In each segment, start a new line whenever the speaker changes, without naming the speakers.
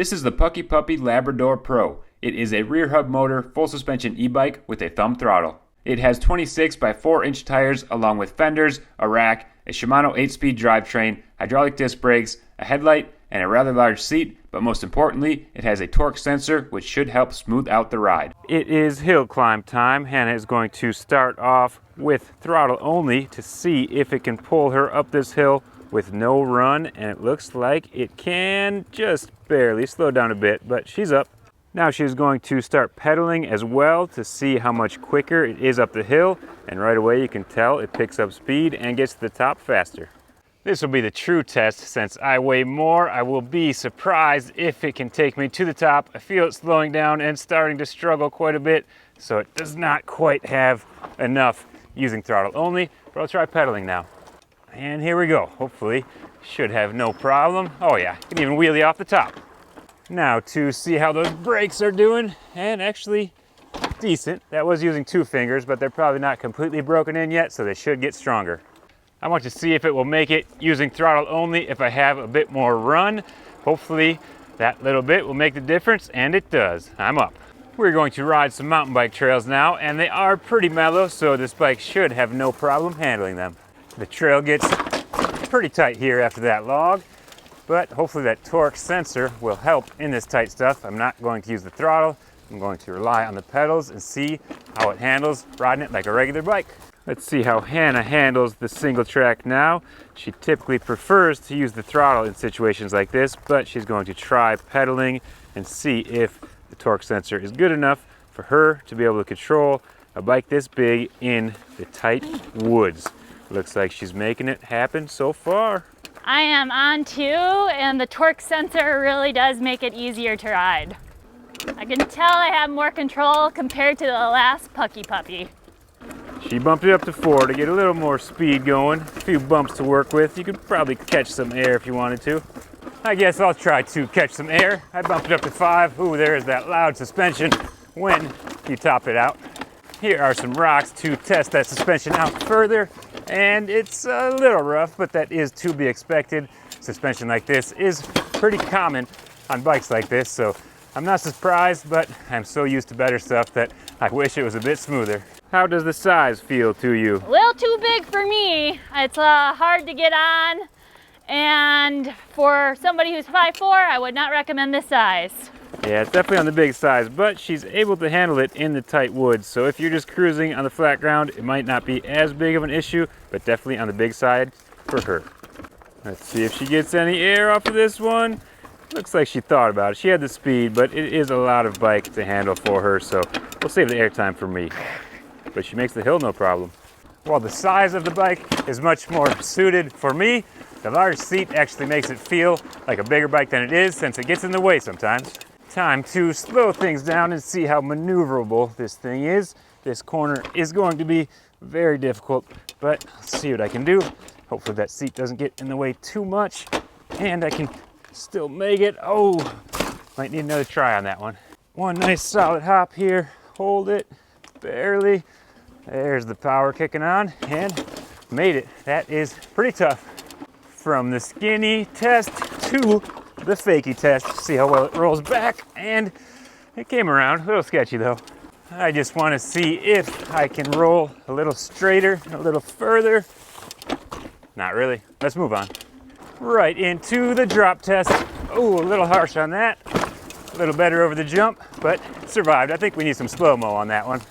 This is the Puckipuppy Labrador Pro. It is a rear hub motor, full suspension e-bike with a thumb throttle. It has 26 by 4 inch tires along with fenders, a rack, a Shimano 8-speed drivetrain, hydraulic disc brakes, a headlight, and a rather large seat, but most importantly, it has a torque sensor which should help smooth out the ride. It is hill climb time. Hannah is going to start off with throttle only to see if it can pull her up this hill with no run, and it looks like it can just barely. Slow down a bit, but she's up. Now she's going to start pedaling as well to see how much quicker it is up the hill, and right away you can tell it picks up speed and gets to the top faster. This will be the true test. Since I weigh more, I will be surprised if it can take me to the top. I feel it slowing down and starting to struggle quite a bit, so it does not quite have enough using throttle only, but I'll try pedaling now. And here we go. Hopefully, should have no problem. Oh yeah, can even wheelie off the top. Now to see how those brakes are doing, and actually decent. That was using 2 fingers, but they're probably not completely broken in yet, so they should get stronger. I want to see if it will make it using throttle only if I have a bit more run. Hopefully that little bit will make the difference, and it does. I'm up. We're going to ride some mountain bike trails now, and they are pretty mellow, so this bike should have no problem handling them. The trail gets pretty tight here after that log, but hopefully that torque sensor will help in this tight stuff. I'm not going to use the throttle. I'm going to rely on the pedals and see how it handles riding it like a regular bike. Let's see how Hannah handles the single track now. She typically prefers to use the throttle in situations like this, but she's going to try pedaling and see if the torque sensor is good enough for her to be able to control a bike this big in the tight woods. Looks like she's making it happen so far.
I am on too, and the torque sensor really does make it easier to ride. I can tell I have more control compared to the last Puckipuppy.
She bumped it up to 4 to get a little more speed going. A few bumps to work with. You could probably catch some air if you wanted to. I guess I'll try to catch some air. I bumped it up to 5. Ooh, there's that loud suspension when you top it out. Here are some rocks to test that suspension out further. And it's a little rough, but that is to be expected. Suspension like this is pretty common on bikes like this, so I'm not surprised, but I'm so used to better stuff that I wish it was a bit smoother. How does the size feel to you?
A little too big for me. It's hard to get on, and for somebody who's 5'4", I would not recommend this size.
Yeah, it's definitely on the big size, but she's able to handle it in the tight woods. So if you're just cruising on the flat ground, it might not be as big of an issue, but definitely on the big side for her. Let's see if she gets any air off of this one. Looks like she thought about it. She had the speed, but it is a lot of bike to handle for her, so we'll save the air time for me. But she makes the hill no problem. While the size of the bike is much more suited for me, the large seat actually makes it feel like a bigger bike than it is, since it gets in the way sometimes. Time to slow things down and see how maneuverable this thing is. This corner is going to be very difficult, but let's see what I can do. Hopefully that seat doesn't get in the way too much, and I can still make it. Oh, might need another try on that one. One nice solid hop here. Hold it, barely. There's the power kicking on, and made it. That is pretty tough. From the skinny test to the fakie test, see how well it rolls back, and it came around. A little sketchy though. I just want to see if I can roll a little straighter, a little further. Not really. Let's move on. Right into the drop test. Oh, a little harsh on that. A little better over the jump, but survived. I think we need some slow-mo on that one.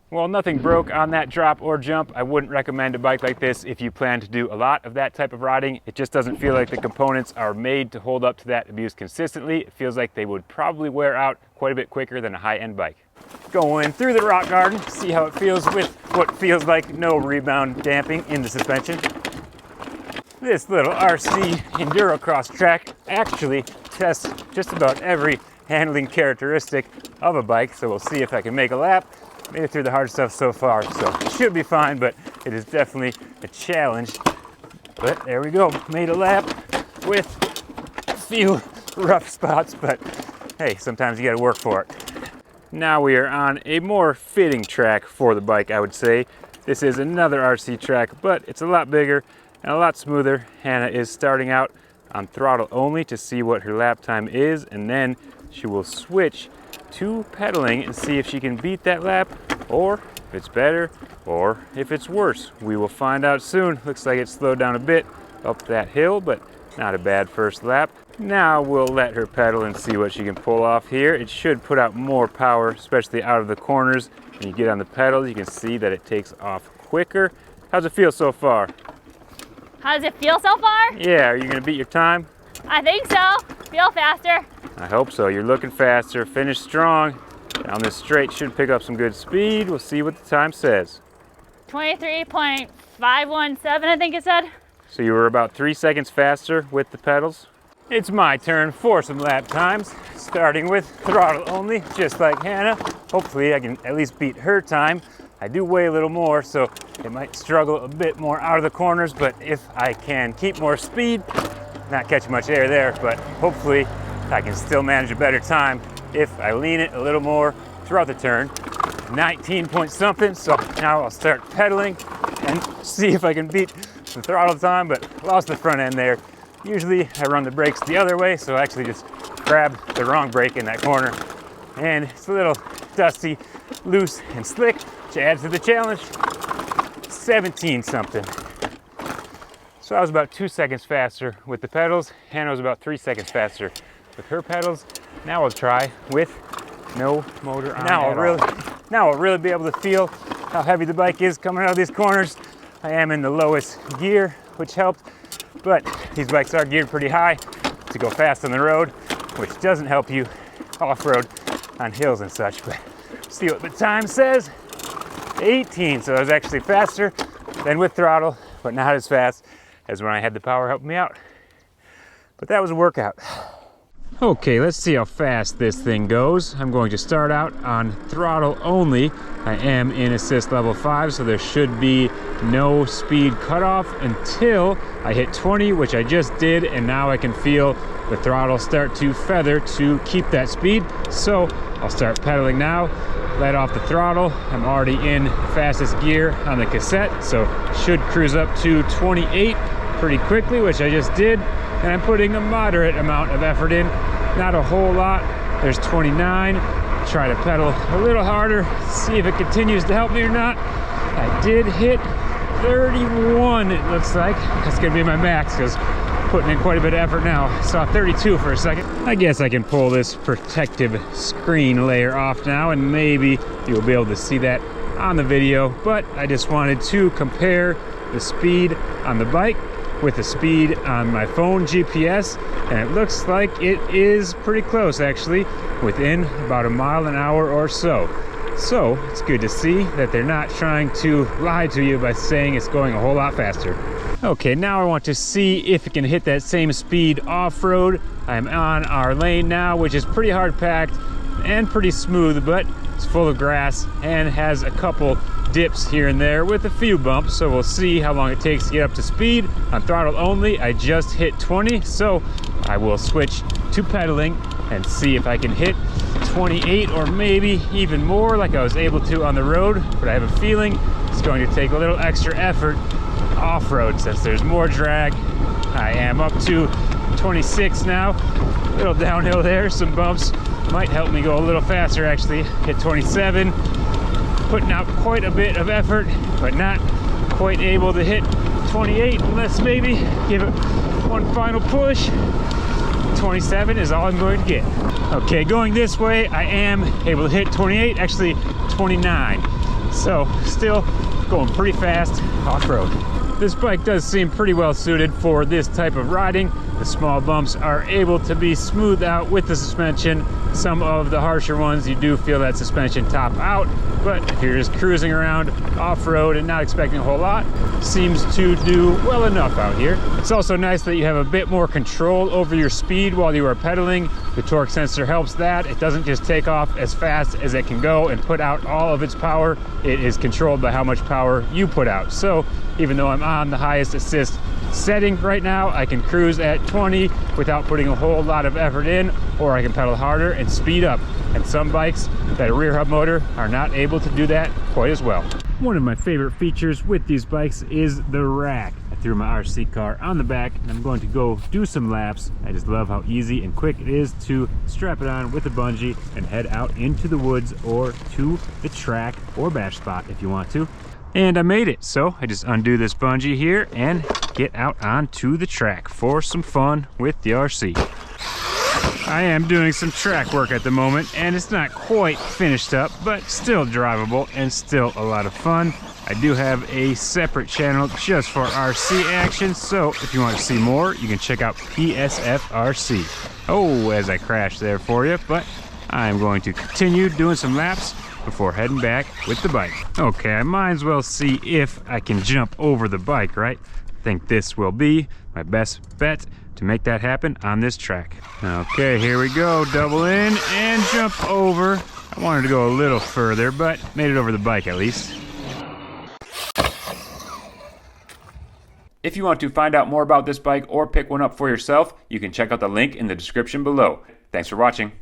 Well, nothing broke on that drop or jump. I wouldn't recommend a bike like this if you plan to do a lot of that type of riding. It just doesn't feel like the components are made to hold up to that abuse consistently. It feels like they would probably wear out quite a bit quicker than a high-end bike. Going through the rock garden, see how it feels with what feels like no rebound damping in the suspension. This little RC Enduro Cross track actually tests just about every handling characteristic of a bike, so we'll see if I can make a lap. Made it through the hard stuff so far, so it should be fine, but it is definitely a challenge. But there we go, made a lap with a few rough spots, but hey, sometimes you gotta work for it. Now we are on a more fitting track for the bike, I would say. This is another RC track, but it's a lot bigger and a lot smoother. Hannah is starting out on throttle only to see what her lap time is, and then she will switch to pedaling and see if she can beat that lap, or if it's better, or if it's worse. We will find out soon. Looks like it slowed down a bit up that hill, but not a bad first lap. Now we'll let her pedal and see what she can pull off here. It should put out more power, especially out of the corners. When you get on the pedals, you can see that it takes off quicker. How's it feel so far?
How does it feel so far?
Yeah, are you gonna beat your time?
I think so. Feel faster.
I hope so. You're looking faster. Finish strong. Down this straight should pick up some good speed. We'll see what the time says.
23.517, I think it said.
So you were about 3 seconds faster with the pedals. It's my turn for some lap times, starting with throttle only, just like Hannah. Hopefully I can at least beat her time. I do weigh a little more, so it might struggle a bit more out of the corners, but if I can keep more speed, not catch much air there, but hopefully I can still manage a better time if I lean it a little more throughout the turn. 19 point something, so now I'll start pedaling and see if I can beat the throttle time, but lost the front end there. Usually I run the brakes the other way, so I actually just grab the wrong brake in that corner. And it's a little dusty, loose, and slick, which adds to the challenge. 17 something. So I was about 2 seconds faster with the pedals. Hannah was about 3 seconds faster with her pedals. Now I'll try with no motor on. Now I'll really be able to feel how heavy the bike is coming out of these corners. I am in the lowest gear, which helped, but these bikes are geared pretty high to go fast on the road, which doesn't help you off-road on hills and such. But see what the time says. 18, so I was actually faster than with throttle, but not as fast as when I had the power helping me out. But that was a workout. Okay, let's see how fast this thing goes. I'm going to start out on throttle only. I am in assist level 5, so there should be no speed cutoff until I hit 20, which I just did, and now I can feel the throttle start to feather to keep that speed. So I'll start pedaling now, let off the throttle. I'm already in fastest gear on the cassette, so should cruise up to 28 pretty quickly, which I just did. And I'm putting a moderate amount of effort in, not a whole lot. There's 29. Try to pedal a little harder, see if it continues to help me or not. I did hit 31, it looks like. That's gonna be my max, because putting in quite a bit of effort now. Saw 32 for a second. I guess I can pull this protective screen layer off now, and maybe you'll be able to see that on the video. But I just wanted to compare the speed on the bike with the speed on my phone GPS, and it looks like it is pretty close, actually, within about a mile an hour or so. So it's good to see that they're not trying to lie to you by saying it's going a whole lot faster. Okay, now I want to see if it can hit that same speed off-road. I'm on our lane now, which is pretty hard packed and pretty smooth, but it's full of grass and has a couple dips here and there with a few bumps, so we'll see how long it takes to get up to speed. On throttle only, I just hit 20, so I will switch to pedaling and see if I can hit 28 or maybe even more like I was able to on the road, but I have a feeling it's going to take a little extra effort off-road since there's more drag. I am up to 26 now, a little downhill there, some bumps might help me go a little faster actually. Hit 27, putting out quite a bit of effort, but not quite able to hit 28 unless maybe give it one final push. 27 is all I'm going to get. Okay, going this way, I am able to hit 28, actually 29. So still going pretty fast off-road. This bike does seem pretty well suited for this type of riding. The small bumps are able to be smoothed out with the suspension. Some of the harsher ones, you do feel that suspension top out, but if you're just cruising around off-road and not expecting a whole lot, seems to do well enough out here. It's also nice that you have a bit more control over your speed while you are pedaling. The torque sensor helps that. It doesn't just take off as fast as it can go and put out all of its power. It is controlled by how much power you put out. So even though I'm on the highest assist setting right now, I can cruise at 20 without putting a whole lot of effort in, or I can pedal harder and speed up. And some bikes that are rear hub motor are not able to do that quite as well. One of my favorite features with these bikes is the rack. I threw my RC car on the back and I'm going to go do some laps. I just love how easy and quick it is to strap it on with a bungee and head out into the woods or to the track or bash spot if you want to. And I made it, so I just undo this bungee here and get out onto the track for some fun with the RC. I am doing some track work at the moment and it's not quite finished up, but still drivable and still a lot of fun. I do have a separate channel just for RC action, so if you want to see more, you can check out PSFRC. Oh, as I crashed there for you, but I'm going to continue doing some laps before heading back with the bike. Okay, I might as well see if I can jump over the bike, right? I think this will be my best bet to make that happen on this track. Okay, here we go. Double in and jump over. I wanted to go a little further, but made it over the bike at least. If you want to find out more about this bike or pick one up for yourself, you can check out the link in the description below. Thanks for watching.